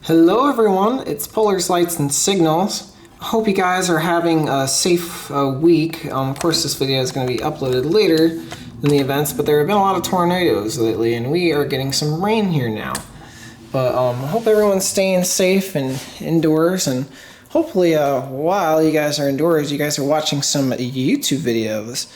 Hello everyone, it's Polar's Lights and Signals. I hope you guys are having a safe week. Of course this video is going to be uploaded later than the events, but there have been a lot of tornadoes lately and we are getting some rain here now. But I hope everyone's staying safe and indoors, and hopefully while you guys are indoors you guys are watching some YouTube videos.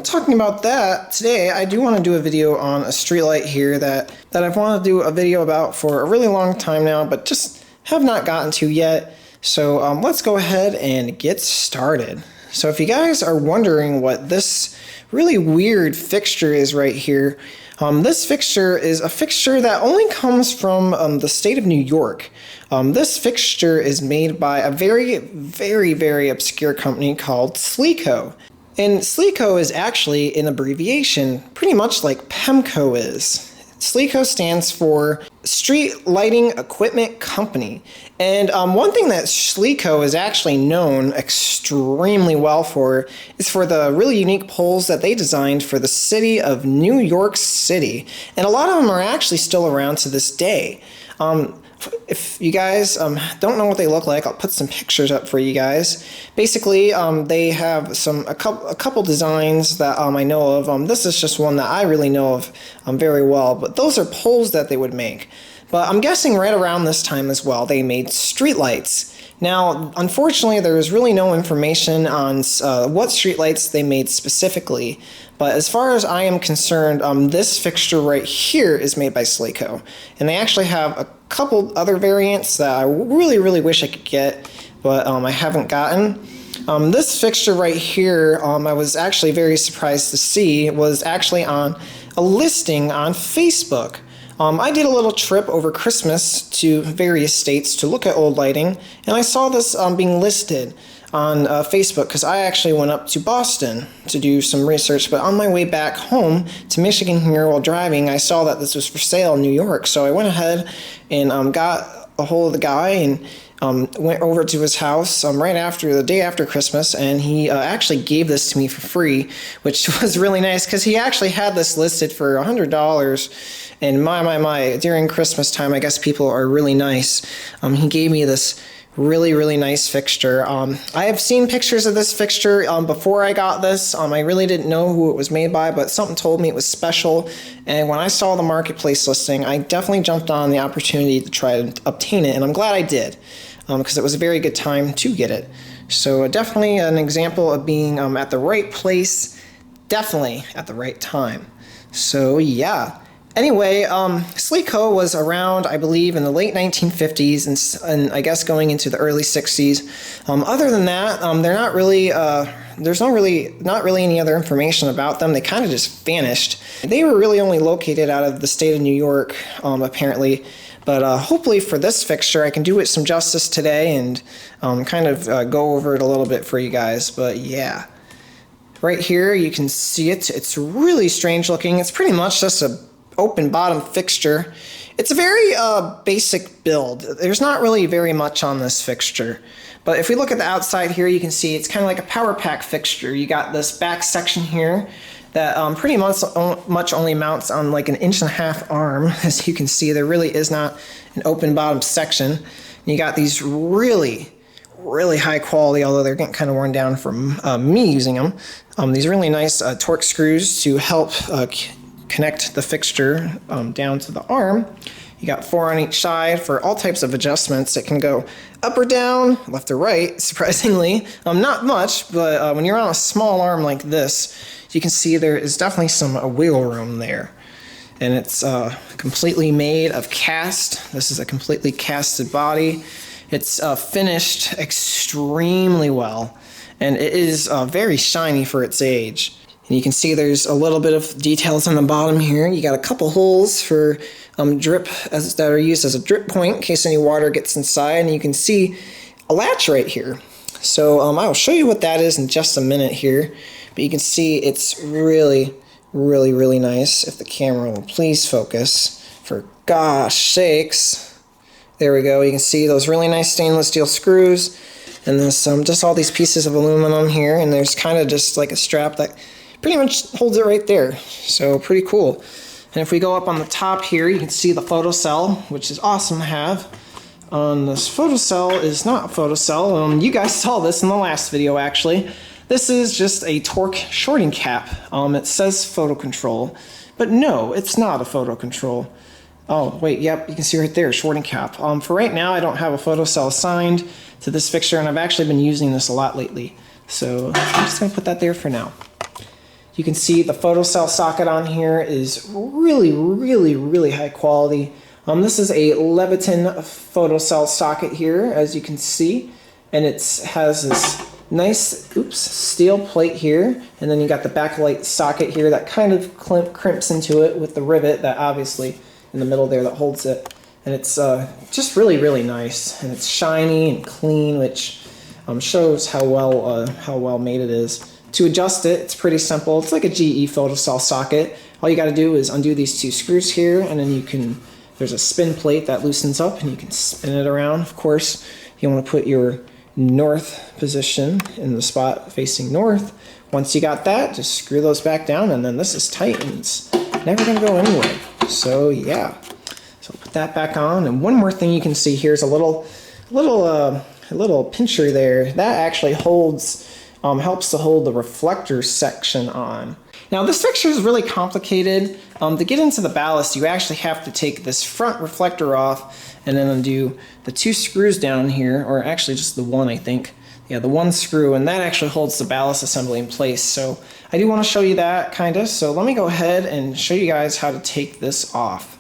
Talking about that, today I do want to do a video on a streetlight here that I've wanted to do a video about for a really long time now, but just have not gotten to yet. So let's go ahead and get started. So if you guys are wondering what this really weird fixture is right here, this fixture is a fixture that only comes from the state of New York. This fixture is made by a very obscure company called SLECO. And SLECO is actually an abbreviation, pretty much like PEMCO is. SLECO stands for Street Lighting Equipment Company. And one thing that SLECO is actually known extremely well for is for the really unique poles that they designed for the city of New York City. And a lot of them are actually still around to this day. If you guys don't know what they look like, I'll put some pictures up for you guys. Basically, they have a couple designs that I know of. This is just one that I really know of very well, but those are poles that they would make. But I'm guessing right around this time as well, they made streetlights. Now, unfortunately, there is really no information on what streetlights they made specifically, but as far as I am concerned, this fixture right here is made by SLECO, and they actually have a couple other variants that I really wish I could get, but I haven't gotten. This fixture right here, I was actually very surprised to see, was actually on a listing on Facebook. I did a little trip over Christmas to various states to look at old lighting, and I saw this being listed on Facebook because I actually went up to Boston to do some research, but on my way back home to Michigan here while driving, I saw that this was for sale in New York, so I went ahead and got a hold of the guy and went over to his house right after the day after Christmas, and he actually gave this to me for free, which was really nice because he actually had this listed for $100. And my, during Christmas time, I guess people are really nice. He gave me this really nice fixture. I have seen pictures of this fixture before I got this. I really didn't know who it was made by, but something told me it was special. And when I saw the marketplace listing, I definitely jumped on the opportunity to try to obtain it, and I'm glad I did, because it was a very good time to get it. So definitely an example of being at the right place, definitely at the right time. So yeah. Anyway, SLECO was around, I believe, in the late 1950s and I guess going into the early 60s. Other than that, they're not really, there's not really any other information about them. They kind of just vanished. They were really only located out of the state of New York, apparently. But hopefully for this fixture, I can do it some justice today and kind of go over it a little bit for you guys. But yeah. Right here, you can see it. It's really strange looking. It's pretty much just a open bottom fixture. It's a very basic build. There's not really very much on this fixture, but if we look at the outside here, you can see it's kind of like a power pack fixture. You got this back section here that pretty much only mounts on like an 1.5-inch arm. As you can see, there really is not an open bottom section. And you got these really high quality, although they're getting kind of worn down from me using them, these really nice torque screws to help connect the fixture down to the arm. You got 4 on each side for all types of adjustments. It can go up or down, left or right, surprisingly. Not much, but when you're on a small arm like this, you can see there is definitely some wiggle room there. And it's completely made of cast. This is a completely casted body. It's finished extremely well, and it is very shiny for its age. And you can see there's a little bit of details on the bottom here. You got a couple holes for drip that are used as a drip point in case any water gets inside, and you can see a latch right here. So I'll show you what that is in just a minute here, but you can see it's really nice. If the camera will please focus, for gosh sakes. There we go. You can see those really nice stainless steel screws, and there's just all these pieces of aluminum here, and there's kind of just like a strap that pretty much holds it right there. So pretty cool. And if we go up on the top here, you can see the photocell, which is awesome to have. on this photocell is not a photocell. You guys saw this in the last video actually. This is just a torque shorting cap. It says photo control, but no, it's not a photo control. Oh wait, yep, you can see right there, shorting cap. For right now, I don't have a photocell assigned to this fixture, and I've actually been using this a lot lately. So I'm just gonna put that there for now. You can see the photocell socket on here is really high quality. This is a Leviton photocell socket here, as you can see, and it has this nice steel plate here, and then you got the backlight socket here that kind of crimps into it with the rivet that obviously in the middle there that holds it. And it's just really nice, and it's shiny and clean, which shows how well made it is. To adjust it, it's pretty simple. It's like a GE photocell socket. All you got to do is undo these two screws here, and then there's a spin plate that loosens up, and you can spin it around. Of course, you want to put your north position in the spot facing north. Once you got that, just screw those back down, and then this is tight, and it's never going to go anywhere. So yeah, so put that back on. And one more thing you can see here is a little pincher there that actually holds. Helps to hold the reflector section on. Now this fixture is really complicated. To get into the ballast, you actually have to take this front reflector off and then undo the two screws down here, or actually just the one, I think. Yeah, the one screw, and that actually holds the ballast assembly in place. So I do want to show you that, kinda. So let me go ahead and show you guys how to take this off.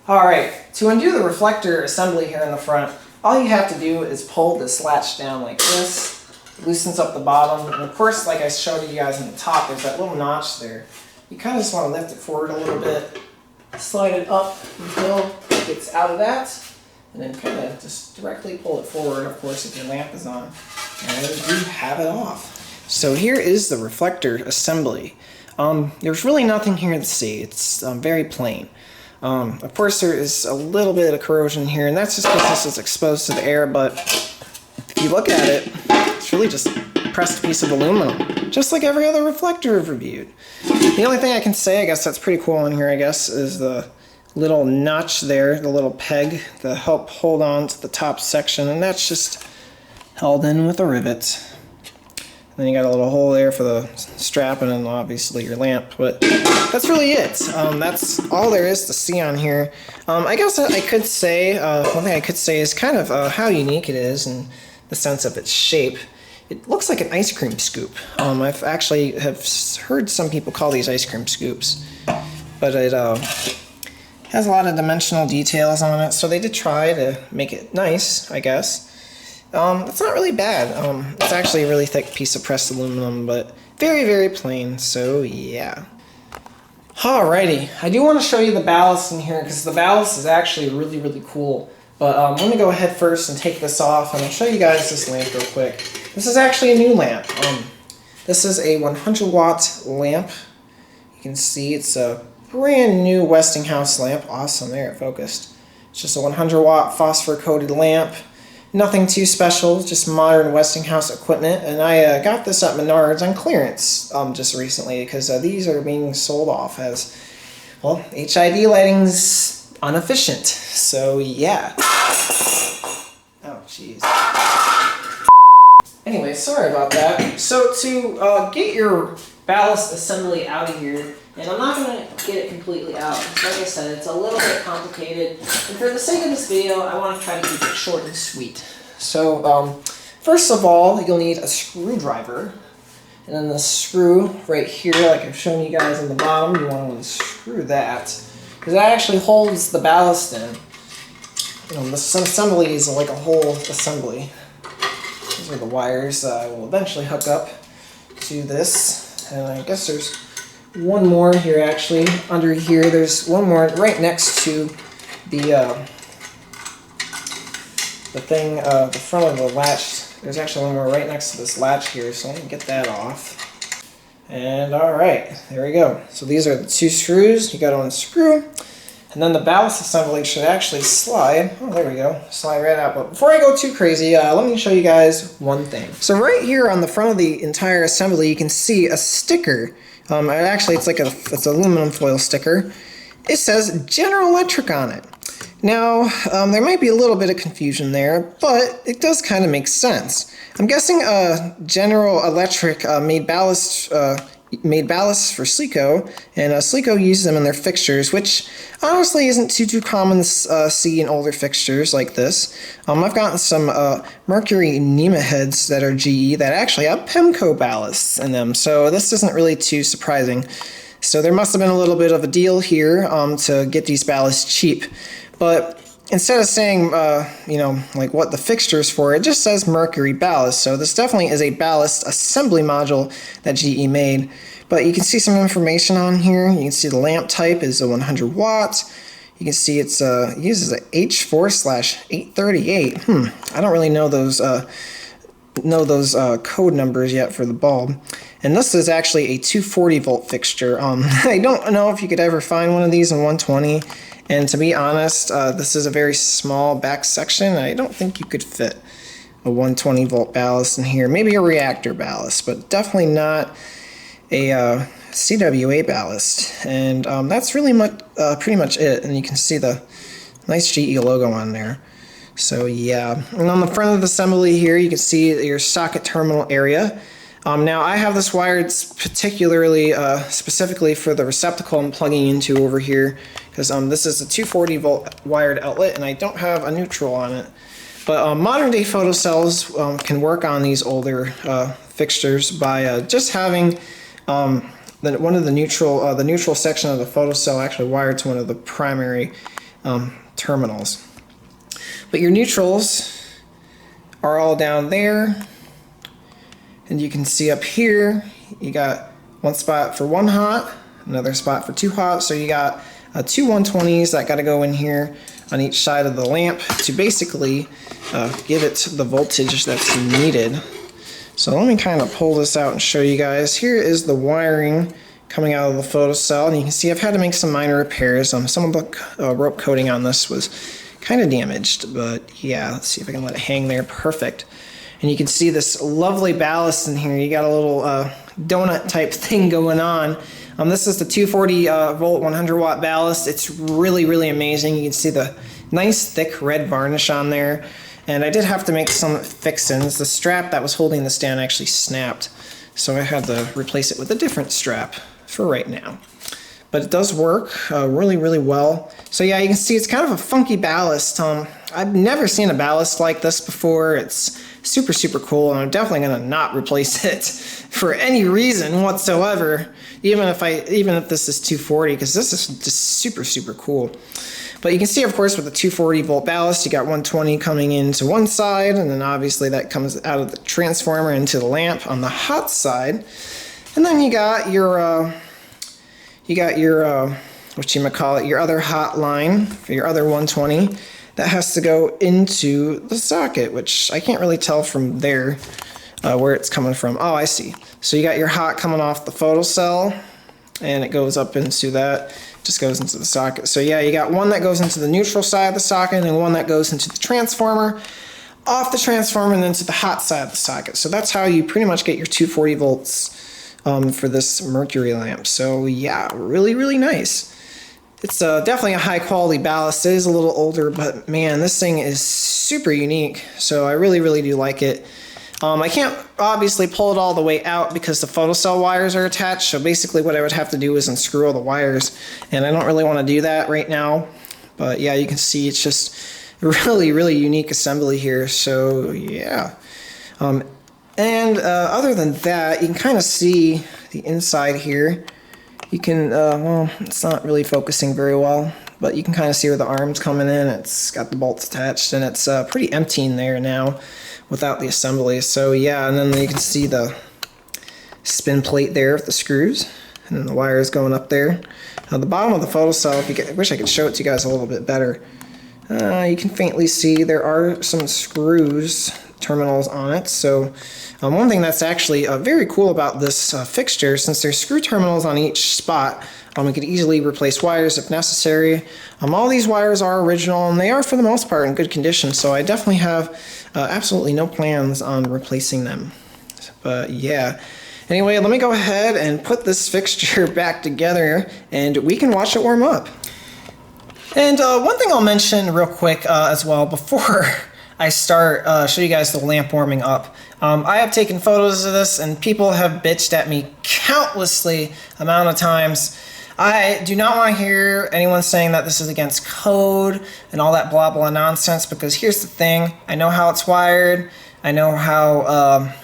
All right, to undo the reflector assembly here in the front, all you have to do is pull this latch down like this. Loosens up the bottom, and of course, like I showed you guys in the top, there's that little notch there. You kind of just want to lift it forward a little bit, slide it up until it gets out of that, and then kind of just directly pull it forward, of course, if your lamp is on, and you have it off. So here is the reflector assembly. There's really nothing here to see. It's very plain. Of course, there is a little bit of corrosion here, and that's just because this is exposed to the air, but if you look at it, it's really just a pressed piece of aluminum, just like every other reflector I've reviewed. The only thing I can say, I guess that's pretty cool in here, I guess, is the little notch there, the little peg to help hold on to the top section, and that's just held in with a rivet. And then you got a little hole there for the strap, and then obviously your lamp, but that's really it. That's all there is to see on here. I guess I could say, one thing I could say is kind of how unique it is in the sense of its shape. It looks like an ice cream scoop. I've actually have heard some people call these ice cream scoops, but it has a lot of dimensional details on it, so they did try to make it nice, I guess. It's not really bad. It's actually a really thick piece of pressed aluminum, but very plain, so yeah. Alrighty, I do want to show you the ballast in here, because the ballast is actually really cool. But let me go ahead first and take this off, and I'll show you guys this lamp real quick. This is actually a new lamp. This is a 100-watt lamp. You can see it's a brand new Westinghouse lamp. Awesome, there it focused. It's just a 100-watt phosphor-coated lamp. Nothing too special, just modern Westinghouse equipment. And I got this at Menards on clearance just recently, because these are being sold off as, well, HID lighting's inefficient. So yeah. Oh jeez. Anyway, sorry about that. So to get your ballast assembly out of here, and I'm not going to get it completely out, because like I said, it's a little bit complicated, and for the sake of this video, I want to try to keep it short and sweet. So first of all, you'll need a screwdriver, and then the screw right here, like I've shown you guys on the bottom, you want to unscrew that, because that actually holds the ballast in. This assembly is like a whole assembly. These are the wires that I will eventually hook up to this. And I guess there's one more here actually. Under here, there's one more right next to the thing, the front of the latch. There's actually one more right next to this latch here, so let me get that off. And alright, there we go. So these are the two screws. You got to unscrew. And then the ballast assembly should actually slide. Oh, there we go. Slide right out. But before I go too crazy, let me show you guys one thing. So right here on the front of the entire assembly, you can see a sticker. Actually, it's like it's an aluminum foil sticker. It says General Electric on it. Now, there might be a little bit of confusion there, but it does kind of make sense. I'm guessing General Electric made ballasts for SLECO, and SLECO uses them in their fixtures, which honestly isn't too common to see in older fixtures like this. I've gotten some Mercury NEMA heads that are GE that actually have PEMCO ballasts in them, so this isn't really too surprising. So there must have been a little bit of a deal here to get these ballasts cheap. But instead of saying, like what the fixture is for, it just says Mercury ballast. So this definitely is a ballast assembly module that GE made. But you can see some information on here. You can see the lamp type is a 100 watts. You can see it uses a H4/838. I don't really know those code numbers yet for the bulb. And this is actually a 240 volt fixture. I don't know if you could ever find one of these in 120. And to be honest, this is a very small back section. I don't think you could fit a 120 volt ballast in here. Maybe a reactor ballast, but definitely not a CWA ballast. And that's really pretty much it. And you can see the nice GE logo on there. So yeah, and on the front of the assembly here, you can see your socket terminal area. Now I have this wired specifically for the receptacle I'm plugging into over here, because this is a 240 volt wired outlet and I don't have a neutral on it. But modern day photocells can work on these older fixtures by just having the neutral section of the photocell actually wired to one of the primary terminals. But your neutrals are all down there. And you can see up here, you got one spot for 1 hot, another spot for 2 hot. So you got 2 120s that got to go in here on each side of the lamp to basically give it the voltage that's needed. So let me kind of pull this out and show you guys. Here is the wiring coming out of the photocell, and you can see I've had to make some minor repairs. Some of the rope coating on this was kind of damaged, but yeah, let's see if I can let it hang there. Perfect. And you can see this lovely ballast in here. You got a little donut type thing going on. This is the 240 volt 100 watt ballast. It's really amazing. You can see the nice thick red varnish on there. And I did have to make some fixins. The strap that was holding this down actually snapped, so I had to replace it with a different strap for right now. But it does work really well. So yeah, you can see it's kind of a funky ballast. I've never seen a ballast like this before. It's super cool, and I'm definitely gonna not replace it for any reason whatsoever, even if this is 240, because this is just super cool. But you can see, of course, with the 240 volt ballast, you got 120 coming into one side, and then obviously that comes out of the transformer into the lamp on the hot side. And then you got your your other hot line for your other 120 that has to go into the socket, which I can't really tell from there where it's coming from. Oh, I see. So you got your hot coming off the photocell, and it goes up into that, just goes into the socket. So yeah, you got one that goes into the neutral side of the socket and one that goes into the transformer, off the transformer, and then to the hot side of the socket. So that's how you pretty much get your 240 volts for this Mercury lamp. So yeah, really nice. It's definitely a high quality ballast. It is a little older, but man, this thing is super unique. So I really do like it. I can't obviously pull it all the way out because the photocell wires are attached. So basically what I would have to do is unscrew all the wires, and I don't really want to do that right now. But yeah, you can see it's just really unique assembly here. So yeah. And other than that, you can kind of see the inside here. You can, well, it's not really focusing very well, but you can kind of see where the arm's coming in. It's got the bolts attached, and it's pretty empty in there now without the assembly. So yeah, and then you can see the spin plate there with the screws, and then the wires going up there. Now the bottom of the photocell, I wish I could show it to you guys a little bit better. You can faintly see there are some screws terminals on it. So one thing that's actually very cool about this fixture, since there's screw terminals on each spot, we could easily replace wires if necessary. All these wires are original, and they are for the most part in good condition, so I definitely have absolutely no plans on replacing them. But yeah, anyway, let me go ahead and put this fixture back together, and we can watch it warm up. And one thing I'll mention real quick as well before I start show you guys the lamp warming up. I have taken photos of this and people have bitched at me countlessly amount of times. I do not want to hear anyone saying that this is against code and all that blah blah nonsense, because here's the thing. I know how it's wired. I know how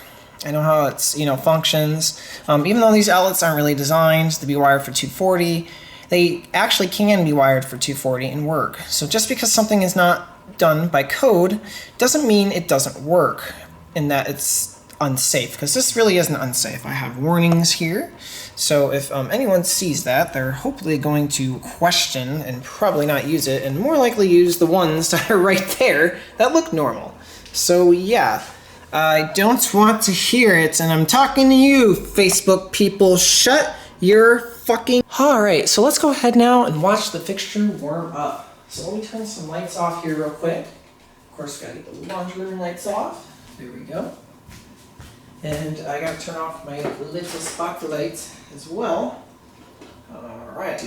it's, you know, functions. Even though these outlets aren't really designed to be wired for 240, they actually can be wired for 240 and work. So just because something is not done by code doesn't mean it doesn't work and that it's unsafe, because this really isn't unsafe. I have warnings here. So if anyone sees that, they're hopefully going to question and probably not use it, and more likely use the ones that are right there that look normal. So yeah, I don't want to hear it, and I'm talking to you, Facebook people. Shut your fucking... Alright, so let's go ahead now and watch the fixture warm up. So let me turn some lights off here real quick. Of course, gotta get the laundry room lights off. There we go. And I gotta turn off my little spotlight as well. Alright.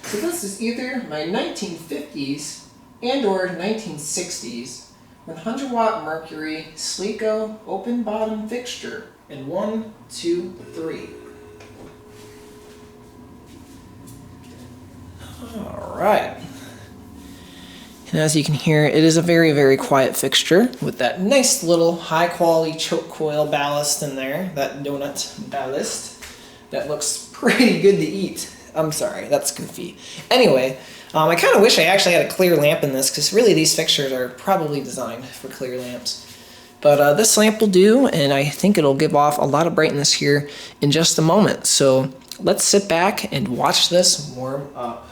So this is either my 1950s and or 1960s 100 watt Mercury SLECO open bottom fixture in 1, 2, 3. Alright. And as you can hear, it is a very, very quiet fixture with that nice little high quality choke coil ballast in there, that donut ballast that looks pretty good to eat. I'm sorry, that's goofy. Anyway, I kind of wish I actually had a clear lamp in this, because really these fixtures are probably designed for clear lamps. But this lamp will do, and I think it'll give off a lot of brightness here in just a moment. So let's sit back and watch this warm up.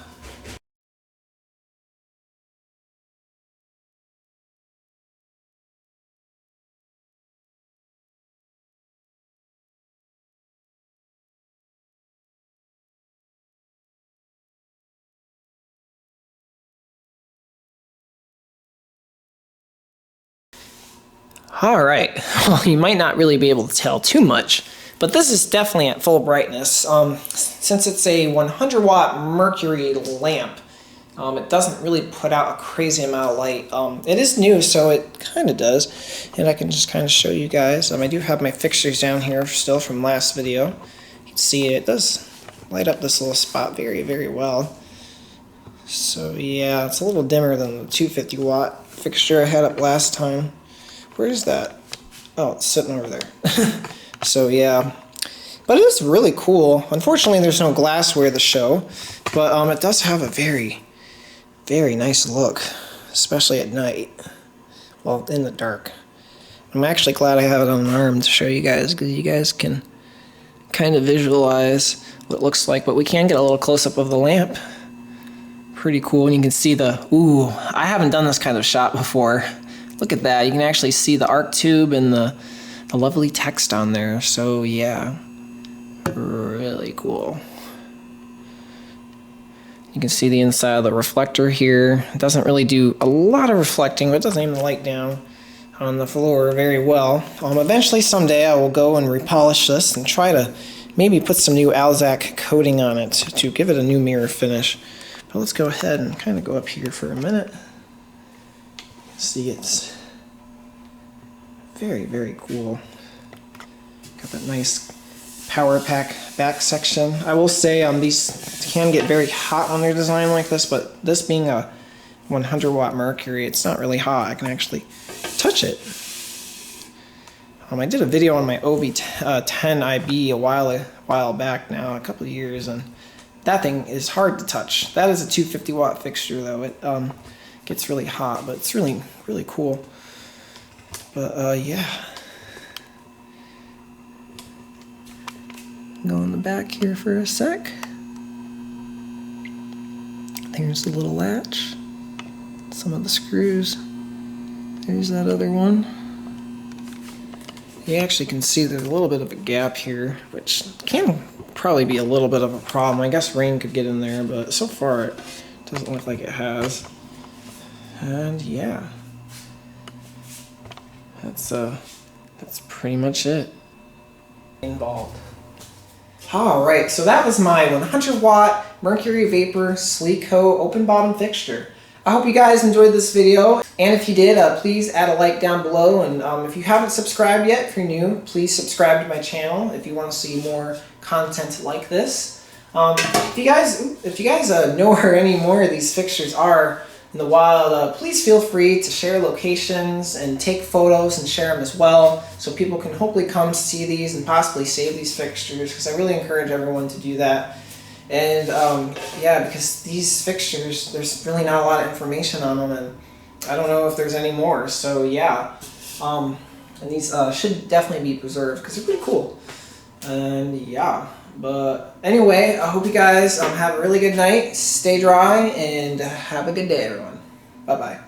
Alright, well, you might not really be able to tell too much, but this is definitely at full brightness. Since it's a 100 watt Mercury lamp, it doesn't really put out a crazy amount of light. It is new, so it kind of does, and I can just kind of show you guys. I do have my fixtures down here still from last video. You can see it does light up this little spot very, very well. So yeah, it's a little dimmer than the 250 watt fixture I had up last time. Where is that? Oh, it's sitting over there. So yeah, but it is really cool. Unfortunately, there's no glassware to show, but it does have a very, very nice look, especially at night. Well, in the dark. I'm actually glad I have it on an arm to show you guys, because you guys can kind of visualize what it looks like, but we can get a little close-up of the lamp. Pretty cool, and you can see the, ooh, I haven't done this kind of shot before. Look at that, you can actually see the arc tube and the lovely text on there. So yeah, really cool. You can see the inside of the reflector here. It doesn't really do a lot of reflecting, but it doesn't even light down on the floor very well. Eventually someday I will go and repolish this and try to maybe put some new Alzac coating on it to give it a new mirror finish. But let's go ahead and kind of go up here for a minute. See, it's very, very cool. Got that nice power pack back section. I will say these can get very hot when they're designed like this, but this being a 100 watt Mercury, it's not really hot. I can actually touch it. I did a video on my OV10IB a while back now, a couple of years, and that thing is hard to touch. That is a 250 watt fixture though. It gets really hot, but it's really, really cool. But yeah. Go in the back here for a sec. There's the little latch. Some of the screws. There's that other one. You actually can see there's a little bit of a gap here, which can probably be a little bit of a problem. I guess rain could get in there, but so far it doesn't look like it has. And yeah, that's pretty much it. Involved. Alright, so that was my 100 watt Mercury Vapor SLECO open bottom fixture. I hope you guys enjoyed this video, and if you did, please add a like down below, and if you haven't subscribed yet, if you're new, please subscribe to my channel if you want to see more content like this. If you guys know where any more of these fixtures are in the wild, please feel free to share locations and take photos and share them as well, so people can hopefully come see these and possibly save these fixtures, because I really encourage everyone to do that. And yeah, because these fixtures, there's really not a lot of information on them, and I don't know if there's any more. So yeah, and these should definitely be preserved because they're pretty cool. And yeah, but anyway, I hope you guys have a really good night, stay dry, and have a good day, everyone. Bye bye.